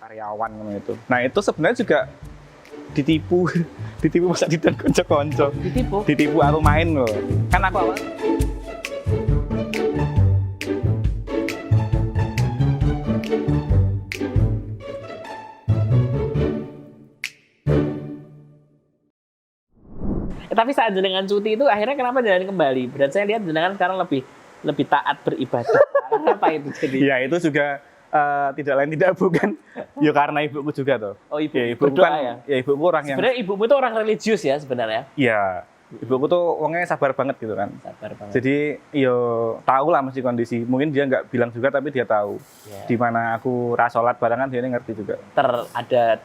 karyawan itu. Nah itu sebenarnya juga ditipu masa didan konco-konco. Ditipu aku main loh. Kan aku awal Tapi saat jenengan cuti itu akhirnya kenapa jenengan kembali? Berarti saya lihat jenengan sekarang lebih taat beribadah. Apa itu jadi? ya itu juga tidak lain tidak bukan ya karena ibuku juga tuh. Oh ibu, ya, ibuku berdoa kan, ya? Ya ibuku orang yang sebenarnya ibumu itu orang religius ya sebenarnya? Iya, ibuku tuh orangnya sabar banget gitu kan. Sabar banget. Jadi yo tahu lah mesti kondisi. Mungkin dia nggak bilang juga tapi dia tahu. Yeah. Di mana aku rasolat barengan dia ngerti juga. Ada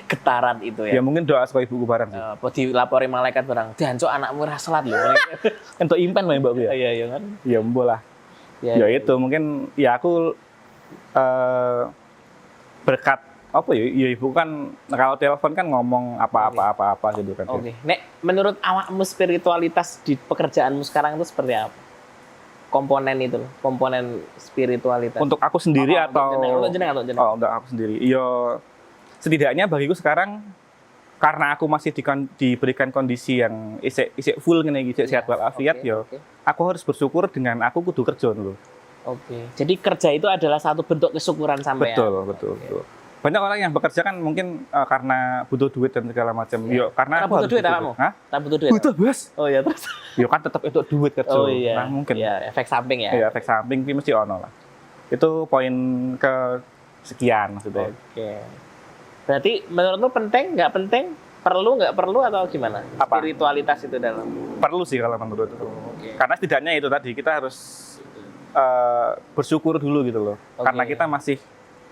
getaran itu ya. Ya mungkin doa suka ibuku bareng sih. Apa dilapori malaikat barang. Jancuk anakmu ra salat lho. Untuk impen loh mbakku ya. Iya kan. Ya mbok lah. Ya itu mungkin ya aku berkat apa ya ibu kan kalau telepon kan ngomong apa gitu kan. Oke. Nek menurut awakmu spiritualitas di pekerjaanmu sekarang itu seperti apa? Komponen itu loh, komponen spiritualitas. Untuk aku sendiri atau untuk jenengan. Oh, untuk aku sendiri. Yo setidaknya bagiku sekarang karena aku masih diberikan kondisi yang isek full ngene iki sehat walafiat yo. Aku harus bersyukur dengan aku kudu kerja dulu. Oke. Jadi kerja itu adalah satu bentuk kesyukuran sampean. Betul. Banyak orang yang bekerja kan mungkin karena butuh duit dan segala macam. Yo karena butuh duit kamu? Hah? Tak butuh duit. Butuh, Bos. Oh ya terus. Yo kan tetap itu duit kerja. Oh iya. Nah, mungkin. Iya, efek samping ya. Iya, efek samping mesti ono lah. Itu poin ke sekian maksudnya. Oke. Berarti menurutmu penting nggak penting? Perlu nggak perlu atau gimana? Apa? Spiritualitas itu dalam. Perlu sih kalau menurutku. Oke. Karena setidaknya itu tadi kita harus bersyukur dulu gitu loh. Oke. Karena kita masih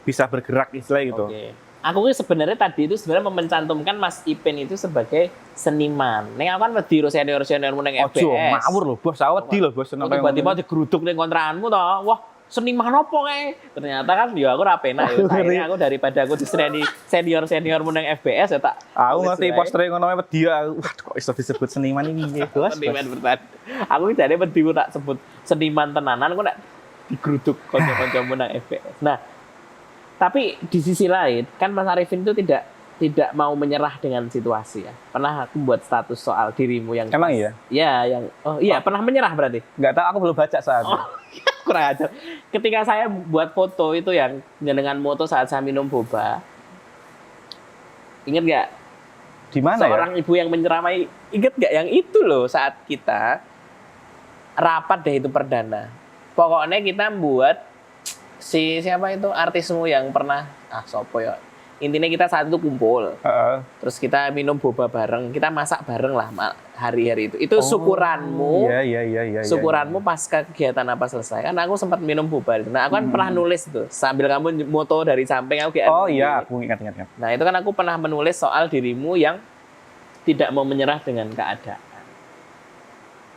bisa bergerak istilahnya gitu. Oke. Aku sebenarnya tadi itu sebenarnya mencantumkan Mas Ipen itu sebagai seniman. Neng aku kan wedi senior-seniormu neng FBS. Ojo, ngawur loh, Bos. Wedi loh, Bos. Tiba-tiba digeruduk ning kontrakanmu toh. Wah, seniman apa kae? Ternyata kan ya aku ra penak ya. Akhirnya aku daripada aku disreni senior-seniormu neng FBS ya tak. Aku ngerti poster ngono wedi aku. Waduh, kok iso disebut seniman iki, Bos. Seniman bertahan. Aku jane wedi tak sebut seniman tenanan aku nek digeruduk kanca-kancamu nang FBS. Nah, tapi di sisi lain kan Mas Arifin itu tidak mau menyerah dengan situasi ya. Pernah aku buat status soal dirimu yang Emang iya? Iya, pernah menyerah berarti. Enggak tahu, aku belum baca saat itu. Kurang ajar. Ketika saya buat foto itu yang dengan moto saat saya minum boba. Ingat nggak? Di mana seorang ibu yang menceramai. Ingat nggak yang itu loh saat kita rapat deh itu perdana. Pokoknya kita buat siapa itu artismu yang pernah sopo ya. Intinya kita saat itu kumpul. Terus kita minum boba bareng, kita masak bareng lah hari-hari itu. Itu syukuranmu. Iya. Syukuranmu pasca kegiatan apa selesai. Kan aku sempat minum boba. Nah, aku kan pernah nulis itu sambil kamu moto dari samping aku kayak Oh iya, aku ingat. Nah, itu kan aku pernah menulis soal dirimu yang tidak mau menyerah dengan keadaan.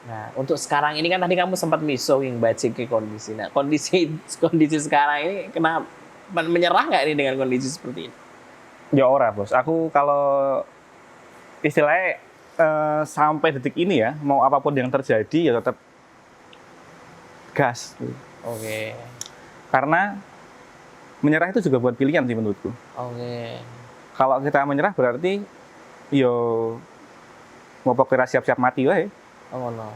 Nah, untuk sekarang ini kan tadi kamu sempat miso yang baca ke kondisi. Nah, kondisi sekarang ini kenapa menyerah nggak ini dengan kondisi seperti ini? Ya ora, Bos. Aku kalau istilahnya sampai detik ini ya, mau apapun yang terjadi ya tetap gas. Oke. Karena menyerah itu juga buat pilihan sih menurutku. Oke. Kalau kita menyerah berarti yo mau kira siap-siap mati wae. Oh no.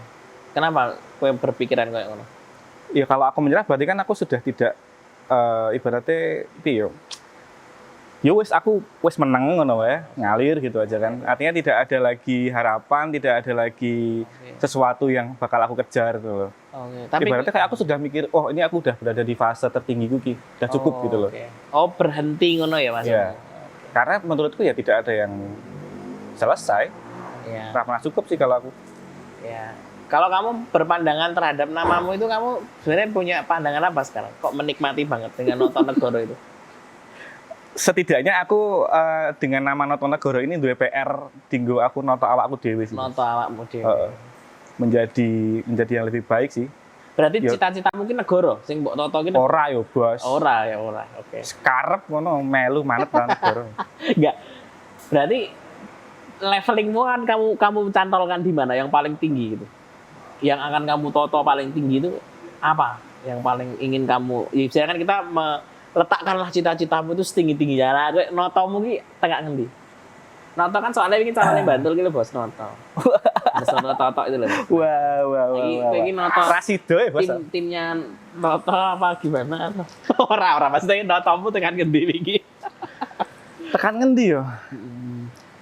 Kenapa kowe berpikiran kayak ngono? Ya kalau aku menyerah berarti kan aku sudah tidak ibaratnya itu yo wis aku wis menang ngono wae, ngalir gitu aja kan. Artinya tidak ada lagi harapan, tidak ada lagi sesuatu yang bakal aku kejar gitu loh. Tapi ibaratnya kayak aku sudah mikir, oh ini aku udah berada di fase tertinggiku ki, udah cukup gitu loh. Oh, berhenti ngono ya Mas? Iya. Karena menurutku ya tidak ada yang selesai. Iya. Pernah cukup sih kalau aku. Ya. Kalau kamu berpandangan terhadap namamu itu, kamu sebenarnya punya pandangan apa sekarang? Kok menikmati banget dengan Noto Negoro itu? Setidaknya aku dengan nama Noto Negoro ini duwe PR tinggo aku noto awakku dhewe sih. Noto awakmu dhewe. Menjadi yang lebih baik sih. Berarti cita-cita mungkin negoro sing mbok toto ki. Ora yo, Bos. Ora. Oke. Sekarep ngono melu manet lan negoro. Enggak. Berarti levelingmu kan kamu cantolkan di mana yang paling tinggi gitu? Yang akan kamu toto paling tinggi itu apa? Yang paling ingin kamu, ya misalnya kan kita letakkanlah cita-citamu itu setinggi-tingginya. Nah, kowe notomu ki tengah ngendi? Noto kan soalnya ini caranya bantul gitu bos noto. Bos noto itu loh. Wah. Ini noto Rasido ya, Bos. timnya noto apa gimana? Orang maksudnya notomu tekan ngendi iki. Tekan ngendi ya?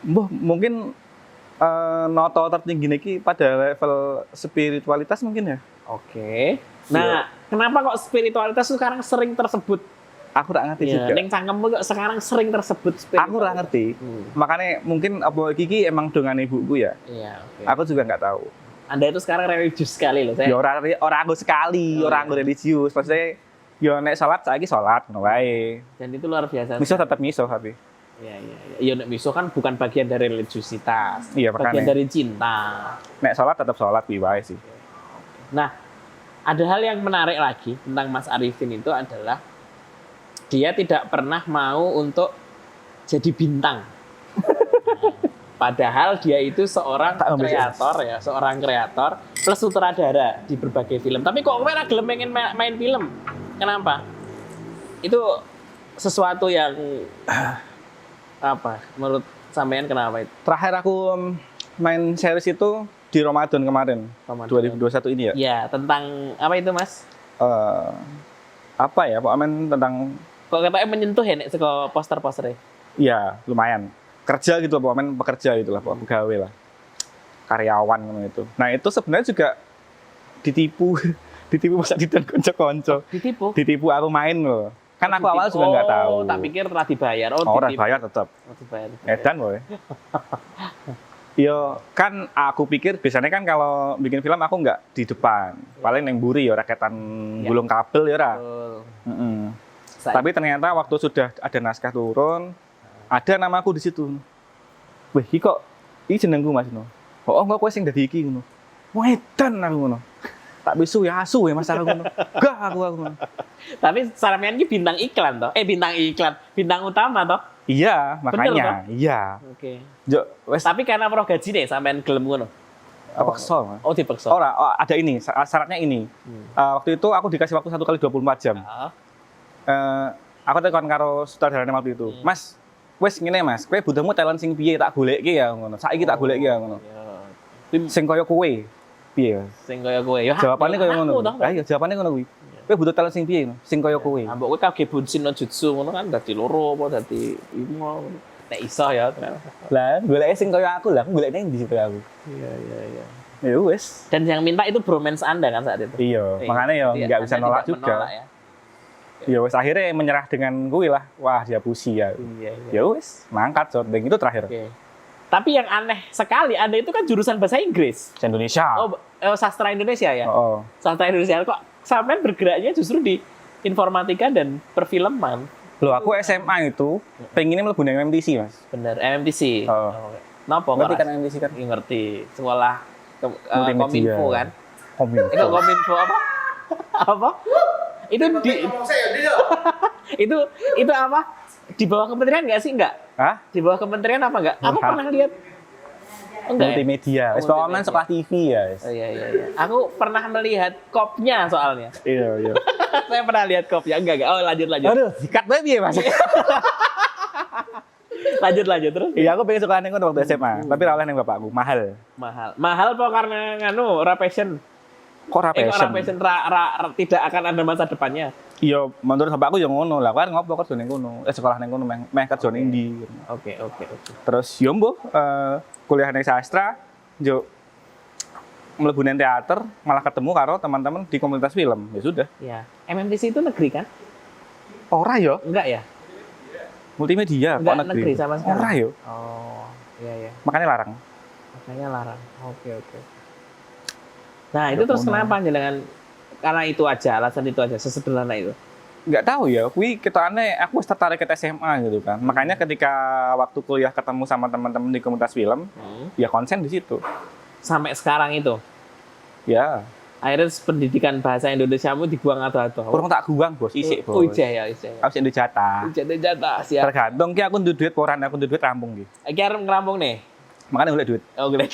Mbah, mungkin noto tertinggi niki pada level spiritualitas mungkin ya. Oke. Nah, kenapa kok spiritualitas itu sekarang sering tersebut? Aku tak ngerti juga. Ning cangkemmu kok sekarang sering tersebut spiritualitas. Aku tak ngerti. Makanya mungkin apa iki emang dengan ibuku ya. Iya, oke. Aku juga nggak tahu. Anda itu sekarang religius sekali loh. Ya orang aku sekali, orang aku religius. Maksudnya yo nek salat saiki salat ngono wae. Dan itu luar biasa. Miso tetap miso tapi. Iya. Ya nek miso kan bukan bagian dari religiusitas. Iya, bagian makanya. dari cinta. Nek salat tetap salat kuwi wae sih. Nah, ada hal yang menarik lagi tentang Mas Arifin itu adalah dia tidak pernah mau untuk jadi bintang. Padahal dia itu seorang kreator plus sutradara di berbagai film. Tapi kok kowe ora gelem pengen main film? Kenapa? Itu sesuatu yang apa? Menurut sampean kenapa itu? Terakhir aku main series itu di Ramadan kemarin, Ramadan. 2021 ini ya. Ya, tentang apa itu, Mas? Apa ya, pokoknya tentang Kok katanya menyentuh ya nek saka poster-posternya? ya lumayan kerja gitu loh, pokoknya pekerja gitu lah, pokoknya pegawai lah, karyawan gitu. Nah itu sebenarnya juga ditipu masa didan konco-konco. Ditipu aku main loh. Kan aku awal juga nggak tahu. Tak pikir telah dibayar. Orang bayar tetap. Dibayar. Edan boy. Yo kan aku pikir biasanya kan kalau bikin film aku nggak di depan, paling yang buri ya raketan gulung kabel ya ora. Tapi ternyata waktu sudah ada naskah turun, ada namaku di situ. Wih, iki kok iki jenengku Mas no. Oh, enggak kowe sing dadi iki ngono. Wedan aku ngono. Tak bisu ya asu ya Mas aku ngono. Gak aku ngono. Tapi sampean iki bintang iklan toh? Bintang utama toh? Iya, makanya. Iya. Oke. Jo, wes. Tapi karena pro gaji deh sampean gelem ngono. Apa kesel, Mas? Oh, dipaksa. Ora, ada ini, syaratnya ini. Waktu itu aku dikasih waktu 1 kali 24 jam. Aku tekan karo sutradarane waktu itu. Mas, wes ngene Mas, kowe butuhmu talent sing piye tak goleki ya ngono. Saiki tak goleki ya ngono. Sing kaya kowe. Piye? Sing kaya kowe. Ya. Jawabane kaya ngono. Lah iya, jawabane ngono kuwi. Kowe butuh talent sing piye? Sing kaya kowe. Ambok kowe kage bunsin no jutsu ngono kan dadi loro apa dadi limo. Nek iso ya ternyata. Lah, goleke sing kaya aku lah, aku golekne ndi sih kaya aku. Iya. Ya wes. Dan yang minta itu bromance Anda kan saat itu. Iya, makanya ya enggak bisa nolak juga. Ya. Ya wes akhirnya menyerah dengan kuwi lah. Wah, dia pusi ya. Iya. Ya wes, mangkat syuting itu terakhir. Oke. Tapi yang aneh sekali, Anda itu kan jurusan bahasa Inggris. Indonesia. Oh, sastra Indonesia ya? Oh. Sastra Indonesia. Kok sampean bergeraknya justru di informatika dan perfilman? Loh, aku SMA itu pengennya mlebu nang MMTC, Mas. Bener, MMTC. Oh. Napa Ngerti kok? kan MMTC kan? Iya, ngerti. Sekolah Multimedia. Kominfo kan? Kominfo. Itu Kominfo apa? Apa? Itu di itu apa? Di bawah kementerian nggak sih? Enggak. Hah? Di bawah kementerian apa enggak? Aku Bukan. pernah lihat. Oh, enggak ya? Multimedia. Wes Oh, pokoknya multimedia. sekolah TV ya, wes. Oh, iya. Aku pernah melihat kopnya soalnya. Iya. Saya pernah lihat kopnya. Enggak. Oh, lanjut. Aduh, sikat bae piye, Mas? Lanjut terus. Iya, aku pengen sekolah ning kono waktu SMA, tapi ora oleh ning bapakku, mahal. Mahal apa karena nganu ora passion? Kok ora Ora passion? passion tidak akan ada masa depannya. Iya, menurut bapakku ya ngono lah. Kan ngopo kerja ning kono? Sekolah ning kono meh kerja ning ndi. Oke. Terus yo mbuh kuliah ning sastra, yo mlebu nang teater, malah ketemu karo teman-teman di komunitas film. Ya sudah. Ya. MMTC itu negeri kan? Ora yo, Enggak ya? multimedia Enggak kok negeri sama sekali. Ora yo. Oh, iya. Makanya larang. Makanya larang. Oke. Nah, itu terus kenapa jenengan karena itu aja, alasan itu aja, sesederhana itu. Nggak tahu ya, kuwi ketokane aku wis tertarik ke SMA gitu kan. Makanya ketika waktu kuliah ketemu sama teman-teman di komunitas film, ya konsen di situ. Sampai sekarang itu. Ya, Akhirnya pendidikan bahasa Indonesiamu dibuang atau kurang tak guang bos, isik bos. Oh, iya. Aku sing duwe jatah. Jatah siap. Tergantung ki aku nduwe duit poran, aku nduwe duit rampung ki. Iki arep ngerampung nih. Makanya golek duit. Oh, great.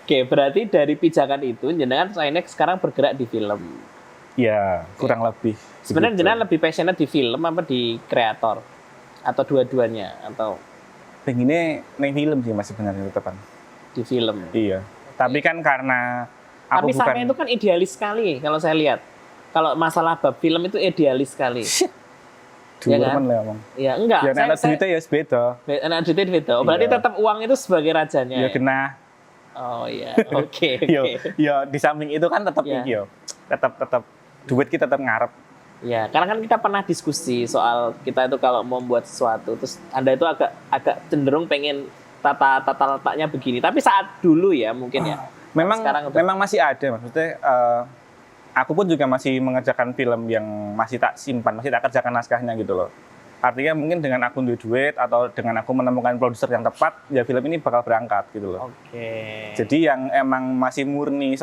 Oke, berarti dari pijakan itu jenengan saya sekarang bergerak di film. Ya, kurang lebih. Sebenarnya begitu. jenengan lebih passionate di film apa di kreator? Atau dua-duanya? Atau Pengennya neng film sih mas sebenarnya tetepan. di film? Iya. Tapi kan karena aku Tapi bukan Saka itu kan idealis sekali kalau saya lihat. Kalau masalah bab film itu idealis sekali. dua kan? teman lah ngomong. Ya enggak. Ya anak duitnya ya beda. Anak duitnya beda. Oh, berarti Iya. tetap uang itu sebagai rajanya. Ya kena. Oh iya. Oke. Yo, Oke. yo di samping itu kan tetap Iya. yo. Tetap duit kita tetap ngarep. Ya, karena kan kita pernah diskusi soal kita itu kalau mau membuat sesuatu, terus Anda itu agak cenderung pengen tata letaknya begini. Tapi saat dulu ya mungkin ya. Memang Sekarang udah- memang masih ada maksudnya aku pun juga masih mengerjakan film yang masih tak simpan, masih tak kerjakan naskahnya gitu loh. Artinya mungkin dengan aku duit atau dengan aku menemukan produser yang tepat, ya film ini bakal berangkat gitu loh. Oke. Jadi yang emang masih murni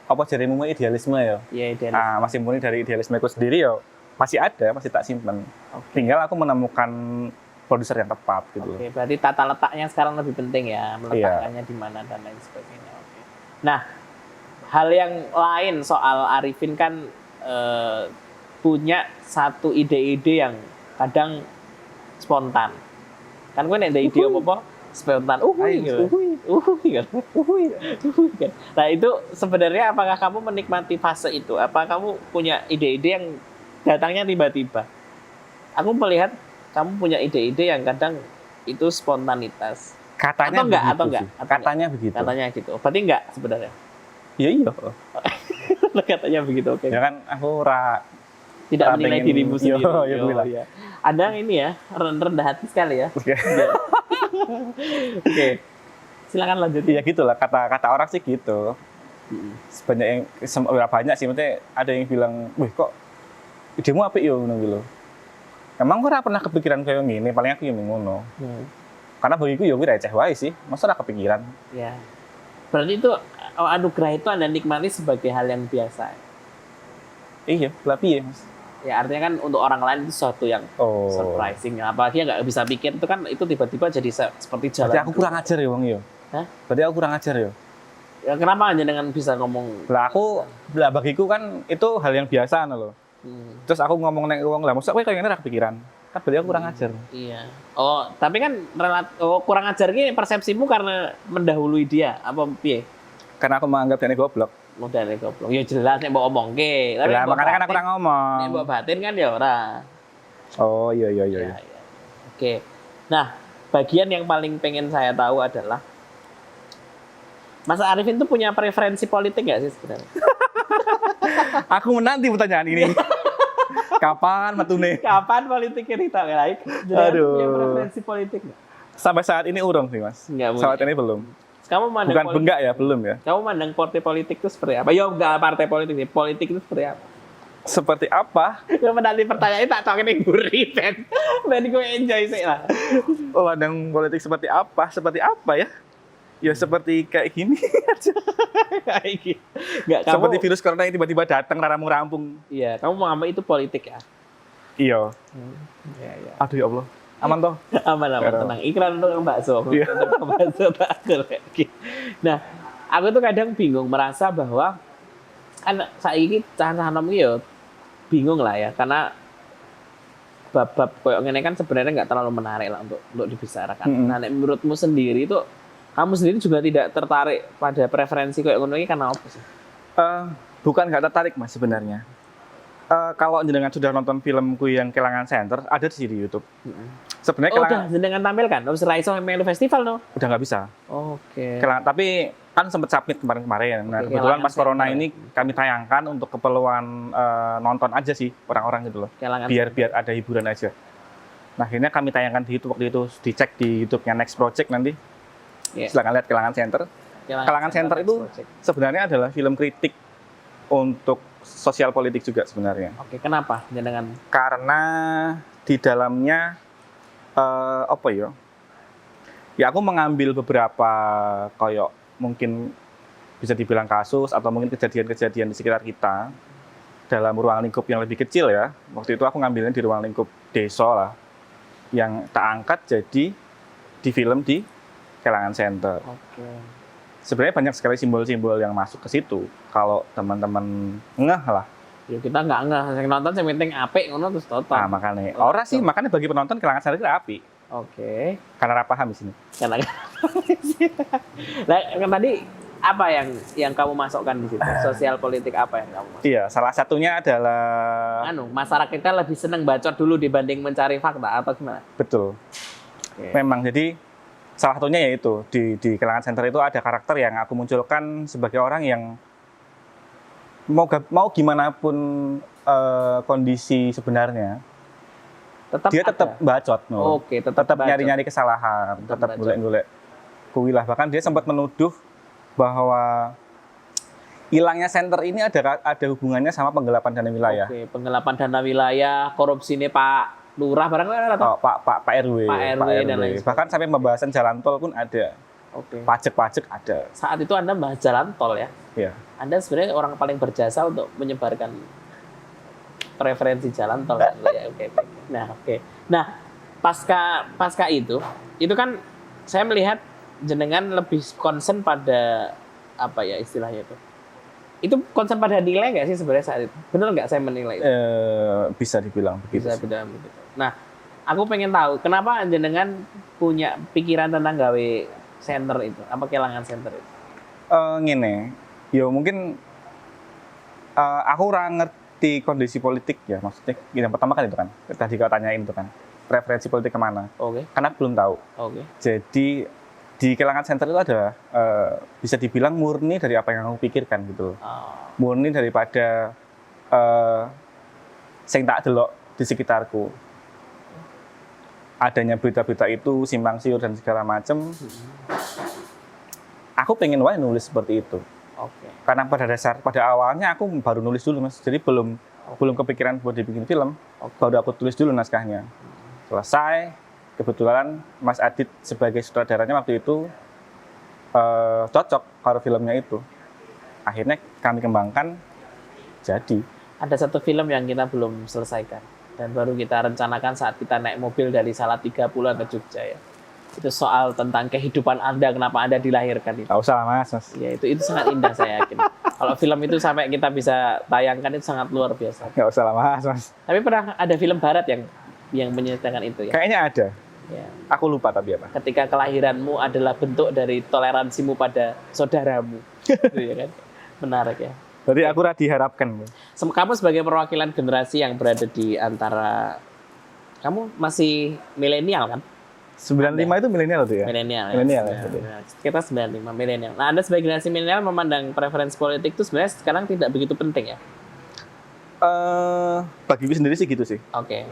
apa jadimu idealisme ya. Ya idealis. Masih murni dari idealismeku sendiri ya masih ada, masih tak simpan. Oke. Tinggal aku menemukan produser yang tepat gitu loh. Oke, berarti tata letaknya sekarang lebih penting ya, meletakkannya di mana dan lain sebagainya. Oke. Nah, hal yang lain soal Arifin kan punya satu ide-ide yang kadang spontan. Kan gue nek ada ide apa spontan. Gitu. Gitu. Nah, itu sebenarnya apakah kamu menikmati fase itu? Apa kamu punya ide-ide yang datangnya tiba-tiba? Aku melihat kamu punya ide-ide yang kadang itu spontanitas. Katanya Atau enggak, begitu atau enggak? sih. Atau Katanya begitu. Katanya gitu. Berarti enggak sebenarnya. Ya iya. Katanya begitu, oke. Ya kan aku Tidak ora menilai pengen- dirimu sendiri. Ya gue bilang. iya. Anda ini ya, rendah hati sekali ya. Oke. Oke. Silakan lanjut. Ya gitulah kata orang sih gitu. Sebanyak yang banyak sih maksudnya ada yang bilang, "Wih, kok idemu apik yo ngono gitu." Emang gue pernah kepikiran kayak gini, paling aku yang ngono. Karena bagiku ya gue receh wae sih, masa ora kepikiran. Ya. Berarti itu anugerah itu Anda nikmati sebagai hal yang biasa. Iya, tapi ya mas. Ya artinya kan untuk orang lain itu sesuatu yang Oh. surprising. Apalagi yang nggak bisa pikir itu kan itu tiba-tiba jadi seperti jalan. Berarti aku kurang ajar ya bang yo. Hah? Berarti aku kurang ajar ya. Ya, kenapa aja dengan bisa ngomong? Lah bagiku kan itu hal yang biasa loh. Terus aku ngomong neng uang lah, maksud aku kayak gini ora kepikiran. Kan berarti aku kurang ajar. Iya. Oh, tapi kan kurang ajar gini persepsimu karena mendahului dia apa piye? Karena aku menganggap dia goblok. Modal goblok. Ya jelas nek mbok omongke. Tapi Lah mbok makanya kan aku batin- kurang ngomong. Nek mbok batin kan ya ora. Oh iya. Ya, ya. Oke. Nah, bagian yang paling pengen saya tahu adalah Mas Arifin tuh punya preferensi politik nggak sih sebenarnya? Aku menanti pertanyaan ini. Kapan metune? Kapan politik kita baik? Aduh. Punya preferensi politik nggak? Sampai saat ini urung sih mas. Nggak Saat punya. ini belum. Kamu mandang Bukan politik, benggak ya, belum ya. kamu mandang partai politik itu seperti apa? Ya enggak partai politik sih. Politik itu seperti apa? Seperti apa? Gue menanti pertanyaan tak tahu ini gurih Ben. Ben gue enjoy sih lah. Oh, pandang politik seperti apa? Seperti apa ya? Ya seperti kayak gini aja. Kayak gitu. Enggak kamu. Seperti virus corona yang tiba-tiba datang rampung-rampung. Iya, kamu mau ngambil itu politik ya? Iya. Iya, iya. Aduh ya Allah. Aman toh? Aman Karena- tenang. Iklan untuk Mbak So. Iya. Untuk Mbak So tak lagi. Nah, aku tuh kadang bingung merasa bahwa kan saiki cah-cah nom iki ya bingung lah ya karena bab-bab koyo ngene kan sebenarnya nggak terlalu menarik lah untuk dibicarakan. Nah, nek menurutmu sendiri itu kamu sendiri juga tidak tertarik pada preferensi koyo ngono iki karena apa sih? Bukan nggak tertarik mas sebenarnya. Kalau jenengan sudah nonton filmku yang Kelangan Center, ada di YouTube. Sebenarnya Oh, Kelangan udah jenengan tampilkan. Wis ra iso melu festival no. udah nggak bisa. Oke. Tapi kan sempat submit kemarin-kemarin. Nah, Oke, kebetulan Kelangan pas corona Center. ini kami tayangkan untuk keperluan nonton aja sih orang-orang gitu loh. Kelangan. Biar ada hiburan aja. Nah, akhirnya kami tayangkan di YouTube waktu itu, dicek di YouTube-nya Next Project nanti. Iya. Silakan lihat Kelangan Center. Kelangan Center itu Project. sebenarnya adalah film kritik untuk sosial politik juga sebenarnya. Oke, kenapa jenengan? Karena di dalamnya apa ya? Ya aku mengambil beberapa koyok mungkin bisa dibilang kasus atau mungkin kejadian-kejadian di sekitar kita dalam ruang lingkup yang lebih kecil ya. Waktu itu aku ngambilnya di ruang lingkup desa lah yang tak angkat jadi di film di Kelangan Center. Oke. sebenarnya banyak sekali simbol-simbol yang masuk ke situ. Kalau teman-teman ngeh lah. Ya kita nggak yang nonton yang penting apik ngono terus tonton. Nah, makanya. Ora sih, makanya bagi penonton Kelangan Senter itu api. Oke. Karena ra paham di sini. Karena nah, kan tadi apa yang kamu masukkan di situ? Sosial politik apa yang kamu masukkan? Iya, salah satunya adalah Masyarakat kita lebih seneng bacot dulu dibanding mencari fakta atau gimana? betul. Oke. Memang jadi salah satunya yaitu di Kelangan Center itu ada karakter yang aku munculkan sebagai orang yang mau gimana pun kondisi sebenarnya dia tetap bacot, no. Oke, tetap nyari-nyari kesalahan, tetap golek-golek kuwilah. Bahkan dia sempat menuduh bahwa hilangnya center ini ada hubungannya sama penggelapan dana wilayah. Oke, penggelapan dana wilayah, korupsi ini Pak Lurah barang atau Pak RW, Pak RW dan lain sebagainya. Bahkan sampai pembahasan jalan tol pun ada. Oke. Pajak ada. Saat itu Anda bahas jalan tol ya? Iya. Anda sebenarnya orang paling berjasa untuk menyebarkan preferensi jalan tol. Ya, oke. Nah, oke. Nah, pasca itu kan saya melihat jenengan lebih concern pada apa ya istilahnya itu? Itu concern pada nilai nggak sih sebenarnya saat itu? Benar nggak saya menilai itu? Bisa dibilang begitu. Bisa dibilang begitu. Nah, aku pengen tahu kenapa jenengan punya pikiran tentang gawe center itu? Apa Kelangan Center itu? Ngene, yo mungkin aku kurang ngerti kondisi politik ya, maksudnya yang pertama kan itu kan, tadi kau tanyain itu kan, preferensi politik kemana? Oke. Karena belum tahu. Oke. Jadi di Kelangan Center itu ada bisa dibilang murni dari apa yang aku pikirkan gitu loh. Murni daripada sing tak delok di sekitarku. Adanya berita-berita itu simpang siur dan segala macam. Aku pengen wae nulis seperti itu. Oke. Karena pada awalnya aku baru nulis dulu Mas. Jadi belum kepikiran buat dibikin film. Baru aku tulis dulu naskahnya. Selesai, kebetulan Mas Adit sebagai sutradaranya waktu itu cocok kalau filmnya itu. Akhirnya kami kembangkan jadi. Ada satu film yang kita belum selesaikan dan baru kita rencanakan saat kita naik mobil dari Salatiga pulang ke Jogja ya. Itu soal tentang kehidupan Anda, kenapa Anda dilahirkan itu. Nggak usah lah Mas. Ya itu sangat indah saya yakin. Kalau film itu sampai kita bisa tayangkan itu sangat luar biasa. Nggak usah lah Mas. Tapi pernah ada film barat yang menyertakan itu ya? Kayaknya ada. Ya. Aku lupa tapi apa. Ketika kelahiranmu adalah bentuk dari toleransimu pada saudaramu. Gitu ya kan? Menarik ya. Jadi aku diharapkan. Kamu sebagai perwakilan generasi yang berada di antara, kamu masih milenial kan? 95 itu milenial tuh ya? Milenial. Milenial Ya. Ya. Kita 95 milenial. Nah, Anda sebagai generasi milenial memandang preferensi politik itu sebenarnya sekarang tidak begitu penting ya? Bagi gue sendiri sih gitu sih. Oke.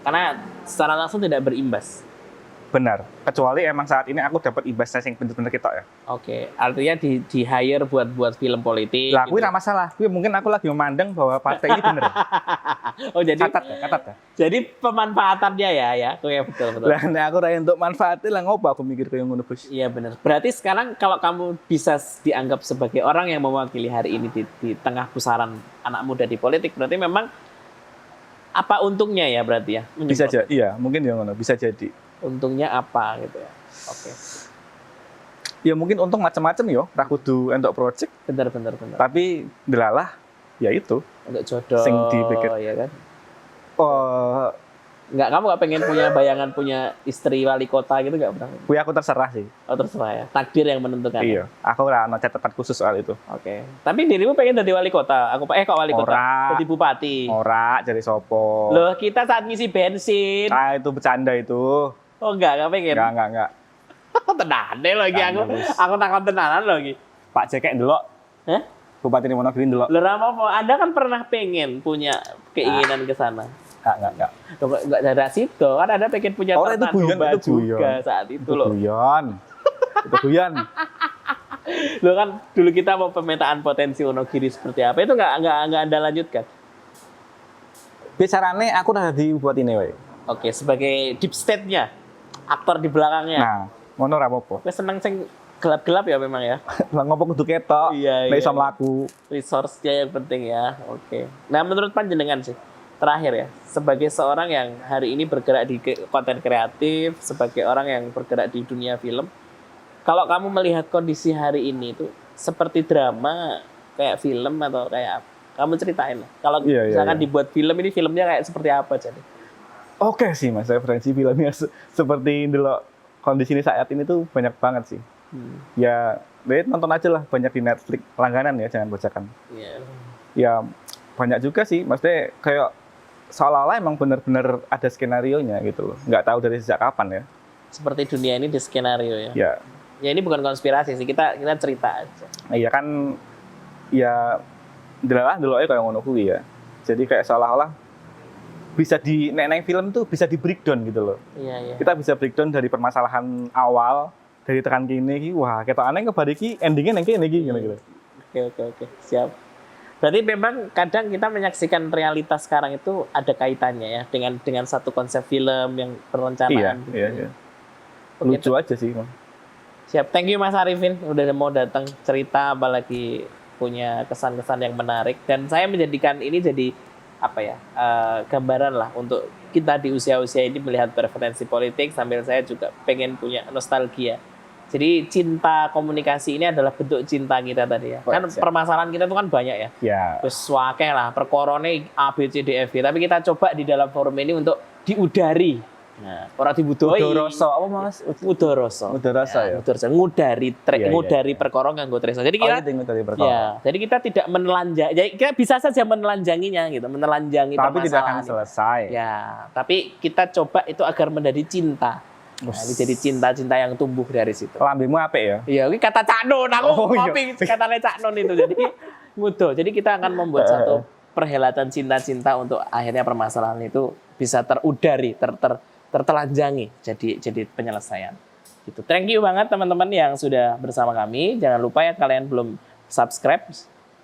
Karena secara langsung tidak berimbas. Benar. Kecuali emang saat ini aku dapat imbasnya yang bener-bener ketok ya. Oke. Artinya di hire buat film politik. Lah, gue gitu. nggak masalah. Gue mungkin aku lagi memandang bahwa partai ini bener. Oh jadi Catat ya. Jadi pemanfaatannya ya. Oke, betul. Lah, nek aku raya untuk manfaatnya lah ngopo aku mikir kayak ngono bos. Iya benar. Berarti sekarang kalau kamu bisa dianggap sebagai orang yang mewakili hari ini di tengah pusaran anak muda di politik, berarti memang apa untungnya ya berarti ya? Bisa aja. Iya, mungkin ya ngono. Bisa jadi. Untungnya apa gitu ya? Oke. Ya mungkin untung macam-macam yo. Ra kudu entuk project. Benar. Tapi delalah ya itu. Untuk jodoh. Sing dipikir. Ya kan? Oh, Kamu nggak pengen punya bayangan punya istri wali kota gitu nggak pernah? gue aku terserah sih. Oh terserah ya. Takdir yang menentukan. Iya. Aku ora ono catatan khusus soal itu. Oke. Tapi dirimu pengen jadi wali kota? Kok wali kota? Ora. Jadi bupati. Ora jadi sopo. Loh, kita saat ngisi bensin. Ah, itu bercanda itu. Oh enggak pengen. Enggak. Tenan deh lagi aku. Aku takon tenanan lagi. Pak Cekek ndelok. Hah? Bupati Wonogiri ndelok. Lho apa? Anda kan pernah pengen punya keinginan ke sana. Enggak. Loh, enggak dari situ. Kan Anda pengen punya Itu domba guyon. juga saat itu loh. Itu guyon. Loh kan dulu kita mau pemetaan potensi Wonogiri seperti apa itu enggak Anda lanjutkan. Bicarane aku udah di bupati ini wae. Oke, sebagai deep state-nya, aktor di belakangnya. Nah, ngono ra apa-apa. Gue seneng sing gelap-gelap ya memang ya. Lah ngopo kudu ketok. Iya. Nek iso mlaku. Resource-nya yang penting ya. Oke. Nah, menurut panjenengan sih, terakhir ya, sebagai seorang yang hari ini bergerak di konten kreatif, sebagai orang yang bergerak di dunia film, Kalau kamu melihat kondisi hari ini itu seperti drama, kayak film atau kayak apa? Kamu ceritain lah. Kalau Iya, misalkan iya. dibuat film ini filmnya kayak seperti apa jadi? Oke sih mas, referensi filmnya seperti dulu kondisi ini saat ini tuh banyak banget sih. Ya, nonton aja lah, banyak di Netflix, langganan ya, jangan bacakan. Iya. Ya banyak juga sih, maksudnya kayak seolah-olah emang benar-benar ada skenario-nya gitu loh. Nggak tahu dari sejak kapan ya. Seperti dunia ini di skenario ya. Ya, Ya ini bukan konspirasi sih, kita cerita aja. iya kan, ya dulu kayak ngono kuwi ya. Jadi kayak seolah-olah bisa di neng film tuh bisa di breakdown gitu loh. Iya, iya. Kita bisa breakdown dari permasalahan awal, dari tekan kini, wah kita aneh kepada endingnya neng kini gitu. Oke. Siap. Berarti memang kadang kita menyaksikan realitas sekarang itu ada kaitannya ya dengan satu konsep film yang perencanaan. Iya. Oke, Lucu aja sih, Bang. siap. Thank you Mas Arifin udah mau datang cerita, apalagi punya kesan-kesan yang menarik, dan saya menjadikan ini jadi apa ya, gambaran lah untuk kita di usia-usia ini melihat preferensi politik, sambil saya juga pengen punya nostalgia. Jadi cinta komunikasi ini adalah bentuk cinta kita tadi ya. Kan Siap. permasalahan kita itu kan banyak ya. Ya, Terus wakeh lah, perkorone A, B, C, D, F, G. Tapi kita coba di dalam forum ini untuk diudari. Nah, orang dibudoi. Udoroso, apa mas? Udoroso. Udoroso ya? Udoroso. Ngudari, Iya. ngudari perkara nganggo tresno. Jadi kita, Itu dari perkara. ya, jadi kita tidak menelanjang. Jadi kita bisa saja menelanjanginya gitu, menelanjangi Tapi tidak akan permasalahan. selesai. Ya, tapi kita coba itu agar menjadi cinta. Nah, ini jadi cinta-cinta yang tumbuh dari situ. Lambemu apik ya? Iya, ini kata Cak Nun. Aku Oh, iya. ngopi katanya Cak Nun itu. Jadi ngudo. Jadi kita akan membuat satu perhelatan cinta-cinta untuk akhirnya permasalahan itu bisa terudari, tertelanjangi jadi penyelesaian. Gitu. Thank you banget teman-teman yang sudah bersama kami. Jangan lupa ya kalian belum subscribe,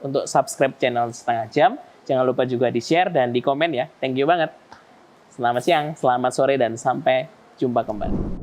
untuk subscribe channel Setengah Jam. Jangan lupa juga di-share dan di komen ya. Thank you banget. Selamat siang, selamat sore, dan sampai jumpa kembali.